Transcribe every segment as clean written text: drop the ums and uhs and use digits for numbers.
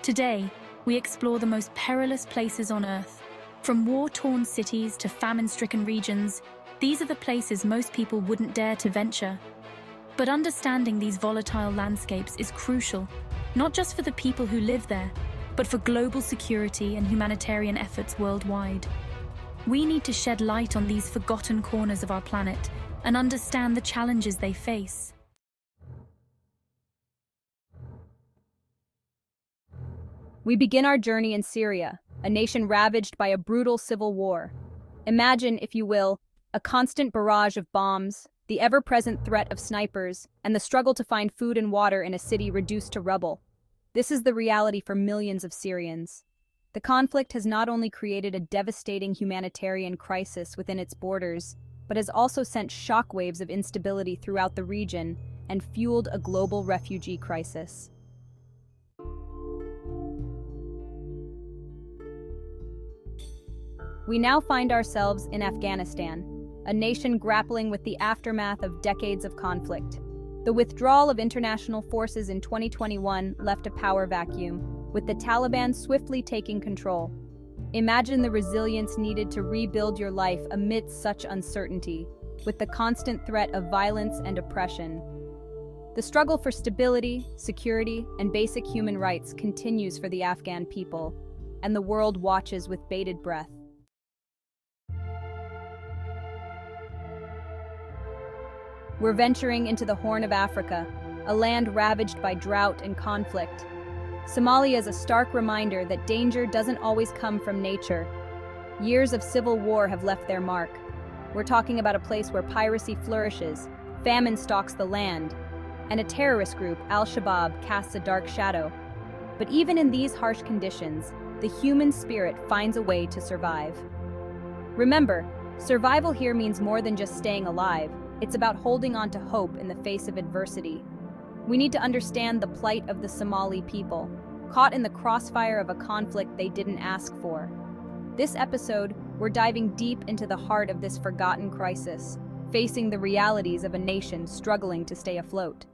Today, we explore the most perilous places on Earth. From war-torn cities to famine-stricken regions, these are the places most people wouldn't dare to venture. But understanding these volatile landscapes is crucial, not just for the people who live there, but for global security and humanitarian efforts worldwide. We need to shed light on these forgotten corners of our planet and understand the challenges they face. We begin our journey in Syria, a nation ravaged by a brutal civil war. Imagine, if you will, a constant barrage of bombs, the ever-present threat of snipers, and the struggle to find food and water in a city reduced to rubble. This is the reality for millions of Syrians. The conflict has not only created a devastating humanitarian crisis within its borders, but has also sent shockwaves of instability throughout the region and fueled a global refugee crisis. We now find ourselves in Afghanistan, a nation grappling with the aftermath of decades of conflict. The withdrawal of international forces in 2021 left a power vacuum, with the Taliban swiftly taking control. Imagine the resilience needed to rebuild your life amidst such uncertainty, with the constant threat of violence and oppression. The struggle for stability, security, and basic human rights continues for the Afghan people, and the world watches with bated breath. We're venturing into the Horn of Africa, a land ravaged by drought and conflict. Somalia is a stark reminder that danger doesn't always come from nature. Years of civil war have left their mark. We're talking about a place where piracy flourishes, famine stalks the land, and a terrorist group, Al-Shabaab, casts a dark shadow. But even in these harsh conditions, the human spirit finds a way to survive. Remember, survival here means more than just staying alive. It's about holding on to hope in the face of adversity. We need to understand the plight of the Somali people, caught in the crossfire of a conflict they didn't ask for. This episode, we're diving deep into the heart of this forgotten crisis, facing the realities of a nation struggling to stay afloat.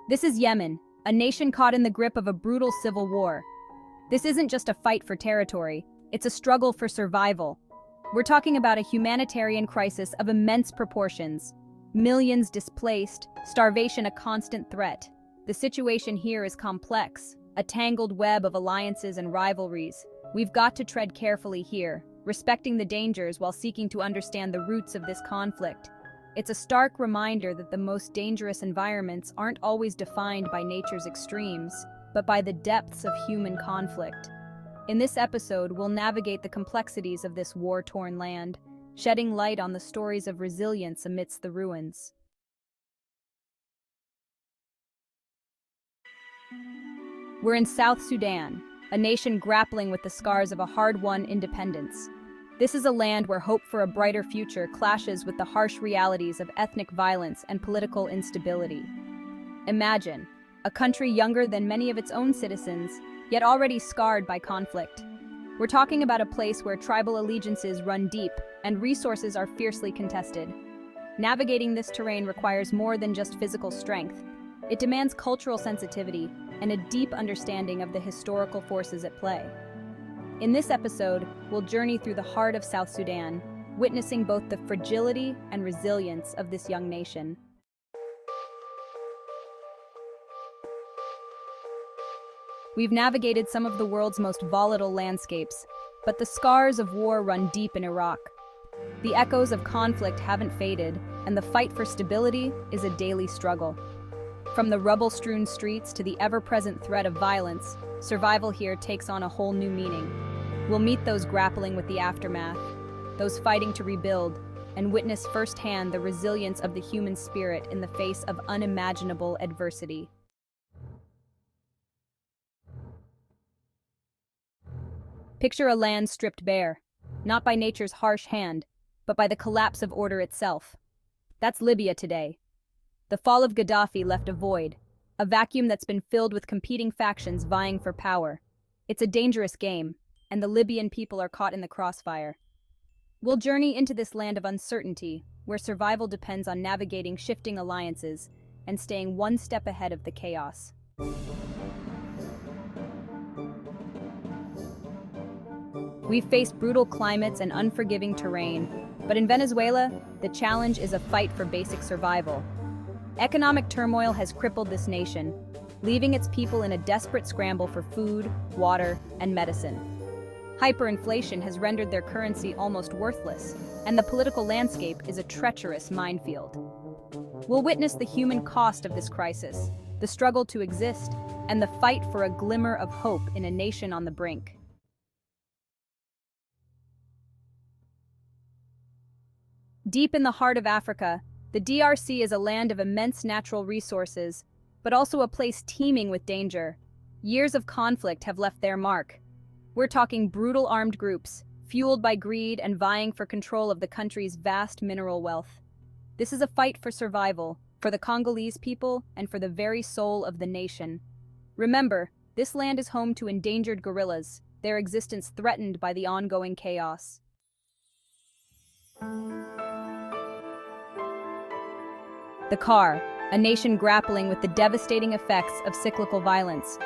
This is Yemen, a nation caught in the grip of a brutal civil war. This isn't just a fight for territory. It's a struggle for survival. We're talking about a humanitarian crisis of immense proportions. Millions displaced, starvation a constant threat. The situation here is complex, a tangled web of alliances and rivalries. We've got to tread carefully here, respecting the dangers while seeking to understand the roots of this conflict. It's a stark reminder that the most dangerous environments aren't always defined by nature's extremes, but by the depths of human conflict. In this episode, we'll navigate the complexities of this war-torn land, shedding light on the stories of resilience amidst the ruins. We're in South Sudan, a nation grappling with the scars of a hard-won independence. This is a land where hope for a brighter future clashes with the harsh realities of ethnic violence and political instability. Imagine, a country younger than many of its own citizens, yet already scarred by conflict. We're talking about a place where tribal allegiances run deep and resources are fiercely contested. Navigating this terrain requires more than just physical strength. It demands cultural sensitivity and a deep understanding of the historical forces at play. In this episode, we'll journey through the heart of South Sudan, witnessing both the fragility and resilience of this young nation. We've navigated some of the world's most volatile landscapes, but the scars of war run deep in Iraq. The echoes of conflict haven't faded, and the fight for stability is a daily struggle. From the rubble-strewn streets to the ever-present threat of violence, survival here takes on a whole new meaning. We'll meet those grappling with the aftermath, those fighting to rebuild, and witness firsthand the resilience of the human spirit in the face of unimaginable adversity. Picture a land stripped bare, not by nature's harsh hand, but by the collapse of order itself. That's Libya today. The fall of Gaddafi left a void, a vacuum that's been filled with competing factions vying for power. It's a dangerous game, and the Libyan people are caught in the crossfire. We'll journey into this land of uncertainty, where survival depends on navigating shifting alliances and staying one step ahead of the chaos. We've faced brutal climates and unforgiving terrain, but in Venezuela, the challenge is a fight for basic survival. Economic turmoil has crippled this nation, leaving its people in a desperate scramble for food, water, and medicine. Hyperinflation has rendered their currency almost worthless, and the political landscape is a treacherous minefield. We'll witness the human cost of this crisis, the struggle to exist, and the fight for a glimmer of hope in a nation on the brink. Deep in the heart of Africa, the DRC is a land of immense natural resources, but also a place teeming with danger. Years of conflict have left their mark. We're talking brutal armed groups, fueled by greed and vying for control of the country's vast mineral wealth. This is a fight for survival, for the Congolese people, and for the very soul of the nation. Remember, this land is home to endangered gorillas, their existence threatened by the ongoing chaos. The CAR, a nation grappling with the devastating effects of cyclical violence.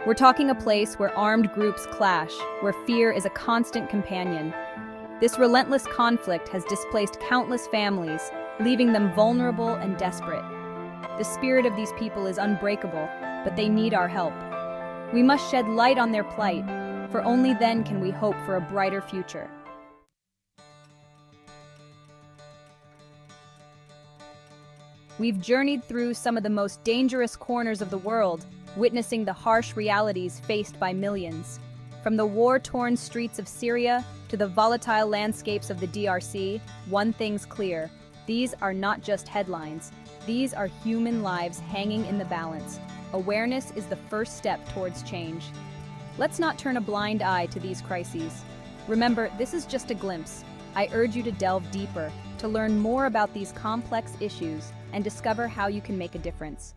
We're talking a place where armed groups clash, where fear is a constant companion. This relentless conflict has displaced countless families, leaving them vulnerable and desperate. The spirit of these people is unbreakable, but they need our help. We must shed light on their plight, for only then can we hope for a brighter future. We've journeyed through some of the most dangerous corners of the world, witnessing the harsh realities faced by millions. From the war-torn streets of Syria to the volatile landscapes of the DRC, one thing's clear. These are not just headlines. These are human lives hanging in the balance. Awareness is the first step towards change. Let's not turn a blind eye to these crises. Remember, this is just a glimpse. I urge you to delve deeper, to learn more about these complex issues, and discover how you can make a difference.